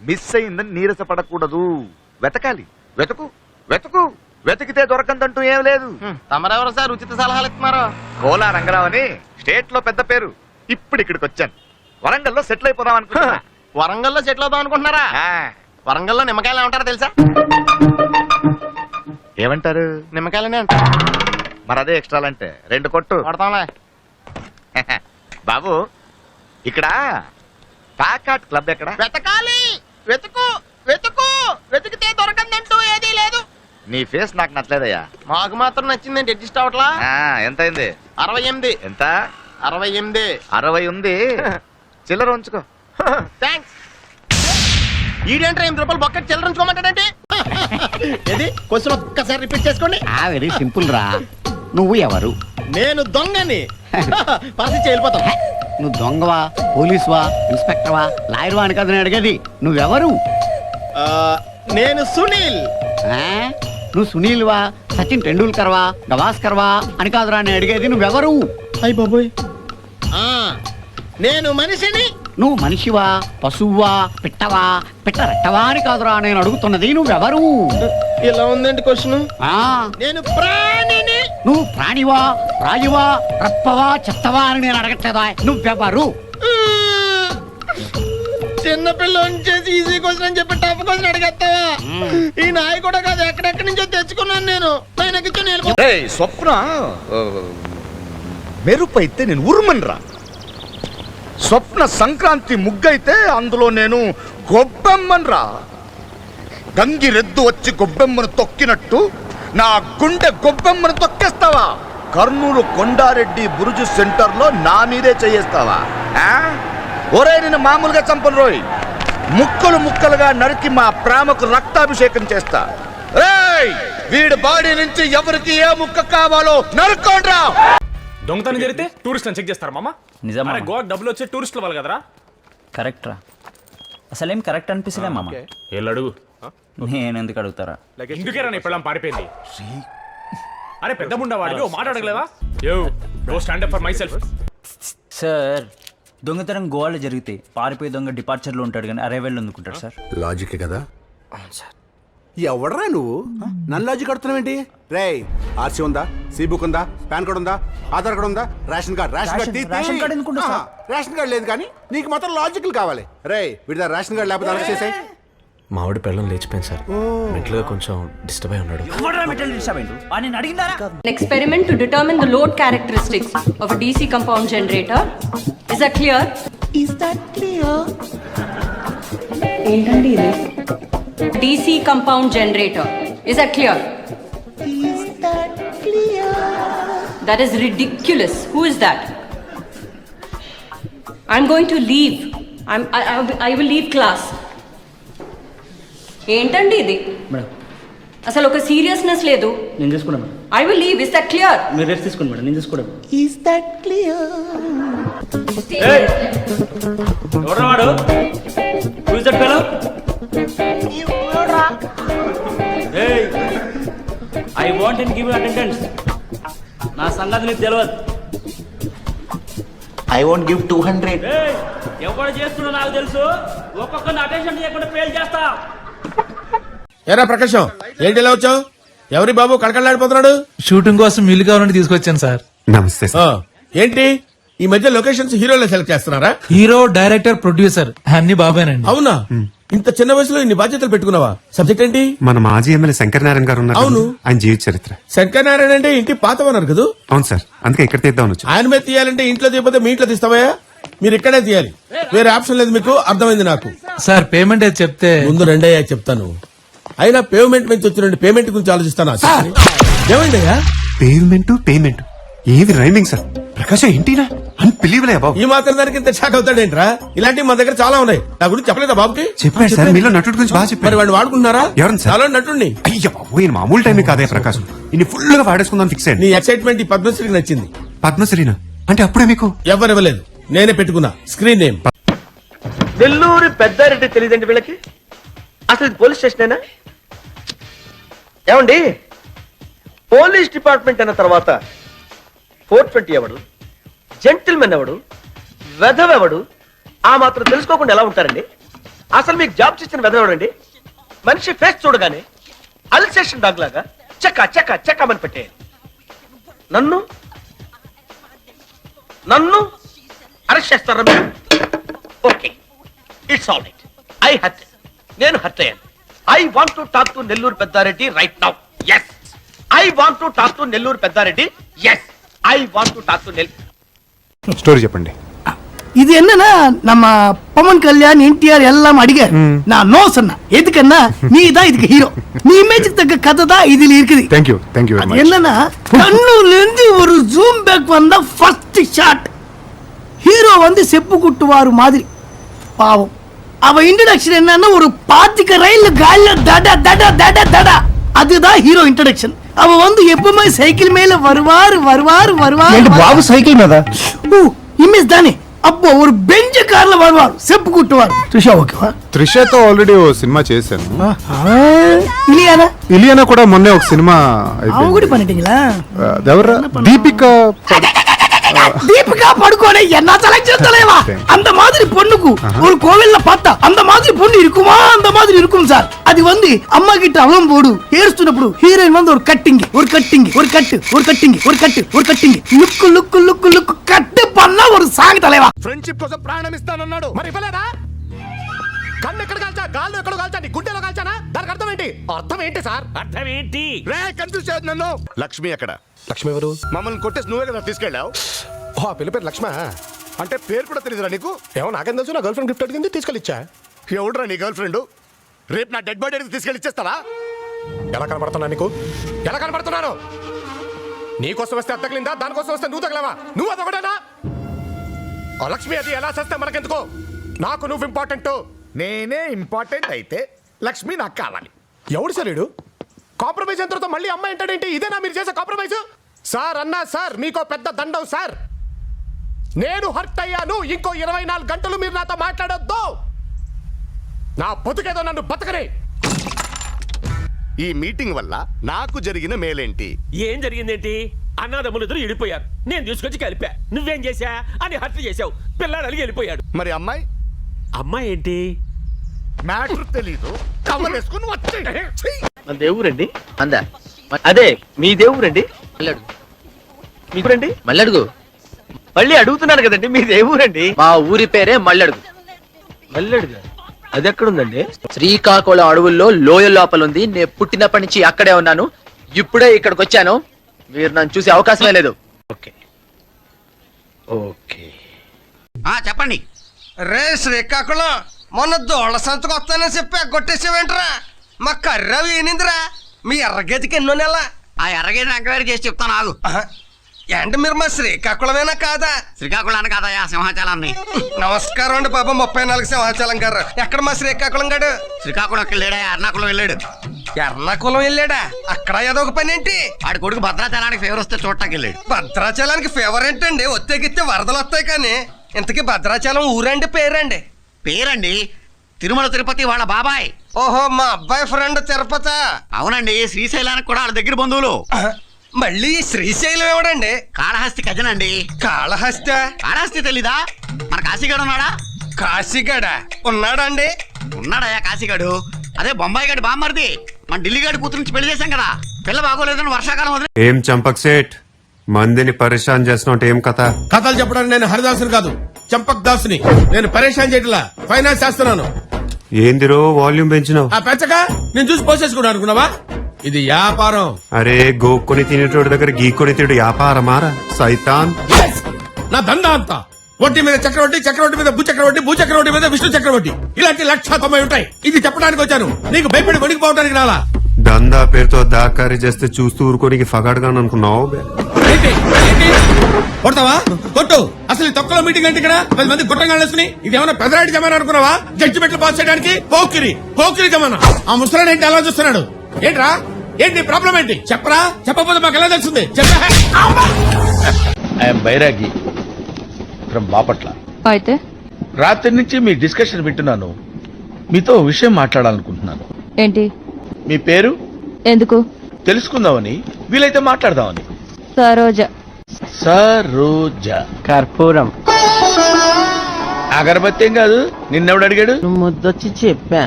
Miss అయిందని నీరసపడకూడదు. వెతకాలి. వెతుకు వెతుకు వెతికితే దొరకందంటూ ఏం లేదు. తమరెవరు సార్ ఉచిత సలహాలు ఇస్తున్నారు? కోలా రంగరావు అని స్టేట్ లో పెద్ద పేరు. ఇప్పుడు ఇక్కడికి వచ్చాను. వరంగల్లో సెటిల్ అయిపోదాం అనుకుంటున్నా. వరంగల్లో సెటిల్ అవుదాం అనుకుంటున్నారా? వరంగల్లో నిమ్మకాయలు ఏమంటారో తెలుసా? ఏమంటారు? నిమ్మకాయలనే అంటారు. మరి అదే ఎక్స్ట్రాలంటే 2 కొట్టు కొడతాంలే. బాబు ఇక్కడ ప్యాకాట్ క్లబ్ ఎక్కడ? వెతకాలి. వెతుకు వెతుకు వెతికితే దొరకందంటూ ఏదీ లేదు. నీ ఫేస్ నాకు నచ్చలేదయ్యా. మాకు మాత్రం నచ్చిందండి. అడ్జస్ట్ అవట్లా. ఎంత అయింది? 68. ఎంత? 68. 60 ఉంది. చిల్లర ఉంచుకో. థ్యాంక్స్. ఈడేంట్రా 8 రూపాయలు బొక్కటి చిల్లర ఉంచుకోమంటాడంటే? ఏది క్వశ్చన్ ఒక్కసారి రిపీట్ చేసుకోండి. వెరీ సింపుల్ రా. నువ్వు ఎవరు? నేను దొంగని. పరిస్థితి వెళ్ళిపోతాం. నువ్వు దొంగవా, పోలీసువా, ఇన్స్పెక్టర్వా, లాయర్వా అని కదా నేను అడిగేది. నువ్వెవరు? నేను సునీల్. నువ్వు సునీల్వా, సచిన్ టెండూల్కర్వా, గవాస్కర్వా అని కాదురా నేను అడిగేది. నువ్వెవరు? అయ్య బాబోయ్. నేను మనిషిని. నువ్వు మనిషివా, పశువువా, పిట్టవా, పిట్టరెట్టవా అని కాదురా నేను అడుగుతున్నది. నువ్వెవరు? ఇలా ఉందండి క్వశ్చన్. నేను ప్రాణిని. నువ్వు ప్రాణివా, రాయువా, రప్పవా, చెత్తవా అని నేను అడగట్లేదా. నువ్వెవరు? చిన్నపిల్ల చేసి ఈజీ క్వశ్చన్ అని చెప్పి టఫ్ క్వశ్చన్ అడిగేస్తావా? ఈ నాయ కూడా కాదు, ఎక్కడెక్కడి నుంచో తెచ్చుకున్నాను నేను. స్వప్న మెరుపు అయితే నేను ఉరుమన్రా. స్వప్న సంక్రాంతి ముగ్గైతే అందులో నేను గొబ్బెమ్మన్రా. గంగిరెద్దు వచ్చి గొబ్బెమ్మను తొక్కినట్టు నా గుండె గొబ్బెమ్మను తొక్కేస్తావా? కర్నూలు కొండారెడ్డి బురుజు సెంటర్ లో నా మీదే చేయేస్తావా? ఒరే నేను మామూలుగా చంపను రోయ్. ముక్కలు ముక్కలుగా నరికి మా ప్రేమకు రక్తాభిషేకం చేస్తా. వీడి బాడీ నుంచి ఎవరికి ఏ ముక్క కావాలో నరుక్కోండ్రా. దొంగతనం జరిగితే టూరిస్టులను చెక్ చేస్తారా మామ? నిజమా? గోవాకి డబ్బులు వచ్చే టూరిస్టుల వాళ్ళు కదరా. కరెక్ట్ రా. అసలేం కరెక్ట్ అనిపిస్తలే మామ. వీళ్ళు అడుగు. నేను ఎందుకు అడుగుతారా? ఇందుకే రా ఇప్పుడు పారిపోయింది. అరే పెద్ద ముండా వాడికి ఓ మాట అడగలేవా? Yo go stand up for myself. Sir దొంగతనం గోవాలో జరిగితే పారిపోయే దొంగ డిపార్చర్లో ఉంటాడు కానీ అరైవల్ అందుకుంటాడు సార్. లాజిక్ కదా సార్. ఎవడరా నువ్వు? నన్ను లాజిక్ అడుగుతున్నావేంటి? రే ఆర్సీ ఉందా, సి బుక్ ఉందా, పాన్ కార్డ్ ఉందా, ఆధార్ కార్డ్ ఉందా, రేషన్ కార్డ్? రేషన్ కార్డ్ ఎందుకుంటా సార్? రేషన్ కార్డ్ లేదు కానీ నీకు మాత్రం లాజికల్ కావాలి. రే వీడి రేషన్ కార్డ్ లేకపోతే అరెస్ట్ చేసాయి. మా ఆవిడ పిల్లలు లేచిపోయింది సార్. మెంటల్ గా కొంచెం డిస్టర్బ్ అయి ఉన్నాడు. An experiment to determine the load characteristics of a DC compound generator. Is that clear? Is that clear? ఏంటండి ఇది? DC compound generator. Is that clear? Is that clear? That is ridiculous. Who is that? I'm going to leave. I will leave class. ఏంటండి ఇది? అసలు ఒక seriousness లేదు. నేను చూసుకున్నాను. I will leave. Is that clear? మీరు రెస్ట్ తీసుకోండి madam, నేను చూసుకున్నాను. Is that clear? ఎవరు వాడు? Who is that fellow? Hey, I want and give you attendance. నా సంగతి నీకు తెలియదు. I won't give 200. Hey, ఎవరు చేస్తున్నా నాకు తెలుసు. ఒక్కొక్కరిని అటెన్షన్ చేయకుండా ఫెయిల్ చేస్తా. ఏరా ప్రకాశం, ఏంటి ఇలా వచ్చావు? ఎవరి బాబు కళకళలాడిపోతున్నాడు? షూటింగ్ కోసం ఇల్లు కావాలని తీసుకొచ్చాను సార్. నమస్తే. ఏంటి ఈ మధ్య లొకేషన్స్ హీరోలు సెలెక్ట్ చేస్తున్నారా? హీరో, డైరెక్టర్, ప్రొడ్యూసర్ అన్ని బాబానండి. అవునా? ఇంత చిన్న వయసులో ఇన్ని బాధ్యతలు పెట్టుకున్నావా? సబ్జెక్ట్ ఏంటి? మన మాజీ ఎమ్మెల్యే శంకర్ నారాయణ గారు ఉన్నారు. అవును. ఆయన జీవిత చరిత్ర. శంకర్ నారాయణ అంటే ఇంటి పాతవన్నారు కదా? అవును సార్, అందుకే ఇక్కడ తీద్దామని వచ్చాను. ఆయన మీద తీయాలంటే ఇంట్లో తీయకపోతే మీ ఇంట్లో తీస్తావా? మీరు ఇక్కడే తీయాలి, వేరే ఆప్షన్ లేదు. మీకు అర్థమైంది నాకు. సార్ పేమెంట్ అయితే చెప్తే. ముందు రెండయ్యా చెప్తాను. అయినా పేమెంట్ నుంచి వచ్చిన పేమెంట్ గురించి ఆలోచిస్తాను. ఏమైందయ్యా? పేమెంట్ ఏవి రైమింగ్ సార్? ప్రకాశం ఏంటినా అన్బిలీవబుల్ బాబు. ఈ మాత్రం దానికి ఇంత షాక్ అవుతాడేంట్రా? ఇలాంటివి మా దగ్గర చాలా ఉన్నాయి. నా గురించి చెప్పలేదా బాబుకి? చెప్పాడు సార్, మీలో నటుడి గురించి బాగా చెప్పారు. మరి వాడిని వాడుకున్నారా? ఎవరు సార్? చాలా నటుండి. అయ్యా బాబు, ఈయన మామూలు టైం కాదే ప్రకాశం. ఇన్ని ఫుల్ గా వాడేసుకుందాం ఫిక్స్ అయ్యండి. నీ ఎక్సైట్మెంట్ ఈ పద్మశ్రీకి నచ్చింది. పద్మశ్రీనా అంటే అప్పుడే మీకు ఎవరు ఇవ్వలేదు, నేనే పెట్టుకున్నా స్క్రీన్ నేమ్. నెల్లూరు పెద్దారెడ్డి తెలియదండి వీళ్ళకి. అసలు ఇది పోలీస్ స్టేషనేనా? ఏమండి, పోలీస్ డిపార్ట్మెంట్ అన్న తర్వాత 420 ఎవడు, జెంటిల్మెన్ ఎవడు, వెధవెవడు, ఆ మాత్రం తెలుసుకోకుండా ఎలా ఉంటారండి? అసలు మీకు జాబ్ ఇచ్చిన వెదవడండి. మనిషి ఫేస్ చూడగానే అల్సేషన్ డాగ్ లాగా చెక్క చెక్క చెక్కమని పెట్టేయాలి. నన్ను అరెస్ట్ చేస్తారా మీరు? Okay, it's all right. నేను హర్ట్ అయ్యాను. I want to talk to Nellore Peddareddy right now. Yes, I want to talk to Nellore Peddareddy. Yes, I want to talk to Nellore. Story చెప్పండి. இது என்னன்னா நம்ம பவன் கல்யாண் என்டிஆர் எல்லாம் அடிக்காரு. நான் நோ சொன்னேன். எதுக்குன்னா நீ தான் இதுக்கு ஹீரோ. நீ இமேஜுக்கு தக்க கதை தான் இதுல இருக்குது. Thank you very much. என்னன்னா கண்ணுல இருந்து ஒரு ஜூம் பேக் வந்த ஃபர்ஸ்ட் ஷாட் ஹீரோ வந்து செப்பு குட்டுவாரு மாதிரி. பாவம் அவ இன்ட்ரடக்ஷன் என்னன்னா ஒரு பாத்திக்க ரயில்ல கால்ல தட தட தட தட. அதுதான் ஹீரோ இன்ட்ரடக்ஷன். அவ வந்து எப்பவுமே சைக்கிள் மேல வருவாரு. బాబు సైకిల్ మీద ஓ இமேஜ் தானே. அப்போ ஒரு பெஞ்ச కార్ல வருவார், செப்பு குட்டுவார். த்ரிஷா ஓகேவా? త్రిషతో ఆల్రెడీ ఓ సినిమా చేశాను. இல்லையானா? ఇలియానా కూడా మొన్నే ఒక సినిమా அவங்க கூட பண்ணிட்டீங்களா? ఎవరు? தீபிகா படுகோனே என்ன செலக்ஷன் தலைவா. அந்த மாதிரி பொண்ணுக்கு ஒரு கோவில்ல பார்த்தா அந்த மாதிரி பொண்ணு இருக்குமா? அந்த மாதிரி இருக்கும் சார். அது வந்து అమ్మ கிட்ட அவன் போடு ఏడుస్తున్నప్పుడు హీరోయిన్ வந்து ஒரு కట్టింగ్ లుక్ కట్ பண்ண ஒரு సాంగ్ தலைவా. ఫ్రెండ్షిప్ కోసం ప్రాణం ఇస్తానన్నాడు, మరి ఇవ్వలేదా? కన్ను ఎక్కడ కాల్చా, గాల్లో ఎక్కడ కాల్చా, నీ గుండెలో కాల్చానా? దానికి అర్థం ఏంటి? అర్థం ఏంటి సార్? అర్థం ఏంటి? రే కన్ఫ్యూజ్ చేయొద్దు నన్ను. లక్ష్మి ఎక్కడ? లక్ష్మి ఎవరు? మమ్మల్ని కొట్టేసి నువ్వే కదా తీసుకెళ్ళావు. ఓ ఆ పిల్ల పేరు లక్ష్మ. అంటే పేరు కూడా తెలియదురా నీకు? ఏమో నాకేం తెలుసు. నా గర్ల్ ఫ్రెండ్ గిఫ్ట్ అడిగింది తీసుకెళ్ళిచ్చా. ఎవడురా నీ గర్ల్ ఫ్రెండ్? రేపు నా డెడ్ బాడీ తీసుకెళ్ళి ఇచ్చేస్తావా? ఎలా కనబడుతున్నా నీకు? ఎలా కనబడుతున్నాను? నీకోసం వస్తే అద్దగలిందా, దానికోసం వస్తే నువ్వు తగలవా? నువ్వు అదొకటేనా? ఆ లక్ష్మి అది ఎలా చేస్తే మనకెందుకో? నాకు నువ్వు ఇంపార్టెంట్. నేనే ఇంపార్టెంట్ అయితే లక్ష్మి నాకు కావాలి. ఎవడు సరేడు? కాంప్రమైజ్ అయిన తర్వాత మళ్ళీ అమ్మాయి ఏంటంటే ఇదేనా మీరు చేసే కాంప్రమైజ్? సార్ అన్నా సార్, మీకో పెద్ద దండం సార్. నేను హర్ట్ అయ్యాను. ఇంకో 24 గంటలు మీరు నాతో మాట్లాడొద్దు. నా బతుకేదో నన్ను బతకనే. ఈ మీటింగ్ వల్ల నాకు జరిగిన మేలేంటి? ఏం జరిగిందేంటి? అన్నదమ్ములు ఇద్దరు ఇడిపోయారు. నేను తీసుకొచ్చి కలిపా. నువ్వేం చేశా అని హత్య చేశావు. పిల్లాడు అలిగి వెళ్ళిపోయాడు. మరి అమ్మాయి? అమ్మాయి ఏంటి? మ్యాటర్ తెలీదు, కవర్ వేసుకుని వచ్చే. మన దేవురండి అందా? అదే మీ దేవురండి? మీకురండి? మల్లడుగు. మళ్ళీ అడుగుతున్నాను కదండి, మీ దేవురండి? మా ఊరి పేరే మల్లడుగు. మల్లడుగా? అది ఎక్కడుందండి? శ్రీకాకుళం అడవుల్లో లోయ లోపల ఉంది. నేను పుట్టినప్పటి నుంచి అక్కడే ఉన్నాను. ఇప్పుడే ఇక్కడికి వచ్చాను. మీరు నన్ను చూసే అవకాశమే లేదు. ఓకే ఓకే చెప్పండి. రే శ్రీకాకుళం, మొన్న దోళ్ల సంతకు వస్తానని చెప్పి కొట్టేసేవేంట్రా? మా కర్రవి ఏనిందిరా? మీ ఎర్రగతికి ఎన్నో నెల? ఆ ఎర్రగేని ఎంక్వైరీ చేసి చెప్తాను ఆగు. ఏంటి మీరు మా శ్రీకాకుళమేనా కాదా? శ్రీకాకుళాన్ని కాదయా, సింహాచలాన్ని. నమస్కారం అండి బాబా. 34 సింహాచలం గారు. ఎక్కడ మా శ్రీకాకుళం గారు? శ్రీకాకుళం వెళ్ళాడా? ఎర్నాకుళం వెళ్ళాడు. ఎర్నాకుళం వెళ్ళాడా? అక్కడ ఏదో ఒక పని ఏంటి? ఆడి కొడుకు భద్రాచలానికి ఫేవర్ వస్తే చూడటానికి వెళ్ళాడు. భద్రాచలానికి ఫేవర్ ఏంటండి? ఒత్తేగిస్తే వరదలు వస్తాయి కానీ. ఇంతకీ భద్రాచలం ఊరండి పేరండి? పేరండి తిరుమల తిరుపతి వాళ్ళ బాబాయ్. ఓహో, మా అబ్బాయి ఫ్రెండ్ తిరుపతి. అవునండి, శ్రీశైలానికి కూడా వాళ్ళ దగ్గర బంధువులు. మళ్ళీ శ్రీశైలం ఎవడండి? కాళహస్తి కజనండి. కాళహస్తి తెలీదా? మన కాశీగాడు ఉన్నాడా? కాశీగడ ఉన్నాడండి? ఉన్నాడయ్యా కాశీగాడు. అదే బొంబాయి గడి బామ్మర్ది. మన ఢిల్లీ గడి కూతురు నుంచి పెళ్లి చేశాం కదా. పిల్ల బాగోలేదని వర్షాకాలం వదిలి. ఏం చంపక్ సేట్, మందిని పరేషాన్ చేస్తున్నట్టు ఏం కథ? కథలు చెప్పడానికి నేను హరిదాసుని కాదు, చంపక్ దాసుని. నేను పరేషాన్ చేయట్లా, ఫైనాన్స్ చేస్తున్నాను. ఏందిరో వాల్యూమ్ పెంచినావు? ఆ పెంచక నేను చూసి పోసేసుకున్నాను అనుకున్నావా? ఇది వ్యాపారం. అరే గోక్కొని తినేటోడి దగ్గర గీక్కొని తిడు వ్యాపారమారా సైతాన్. నా దందా అంతా వడ్డీ మీద చక్రవడ్డీ, చక్రవడ్డీ మీద భూచక్రవడ్డీ, భూచక్రవడ్డీ మీద విష్ణు చక్రవడ్డీ, ఇలాంటి 190 ఉంటాయి. ఇది చెప్పడానికి వచ్చాను, నీకు భయపడి వణికిపోవడానికి రాలా. దందా పేరుతో దాకారి చేస్తే చూస్తూ ఊరుకోనికి ఫగాడుగాను అనుకున్నావు. కొడతావా? కొట్టు. అసలు ఈ తొక్కలో మీటింగ్ అంటే ఇక్కడ 10 మంది గుట్టంగా వేసుకుని ఇది ఏమైనా పెదరాడి జమానా అనుకున్నావా? జడ్జిమెంట్లు పాస్ చేయడానికి పోకిరి జమానా. ఆ ముసలాడు ఏంటి అలా చూస్తున్నాడు? ఏంట్రా, ఏంటి ప్రాబ్లం ఏంటి? చెప్పరా. చెప్పకపోతే మాకు ఎలా తెలుస్తుంది? I'm Bairagi from Bapatla. అయితే రాత్రి నుంచి మీ డిస్కషన్ వింటున్నాను. మీతో విషయం మాట్లాడాలనుకుంటున్నాను. ఏంటి? మీ పేరు ఎందుకు? తెలుసుకుందామని, వీలైతే మాట్లాడదామని. సరోజ. సరోజ. కర్పూరం. అగరబత్తి ఏం కాదు, నిన్నెవడు అడిగాడు? ముద్దొచ్చి చెప్పా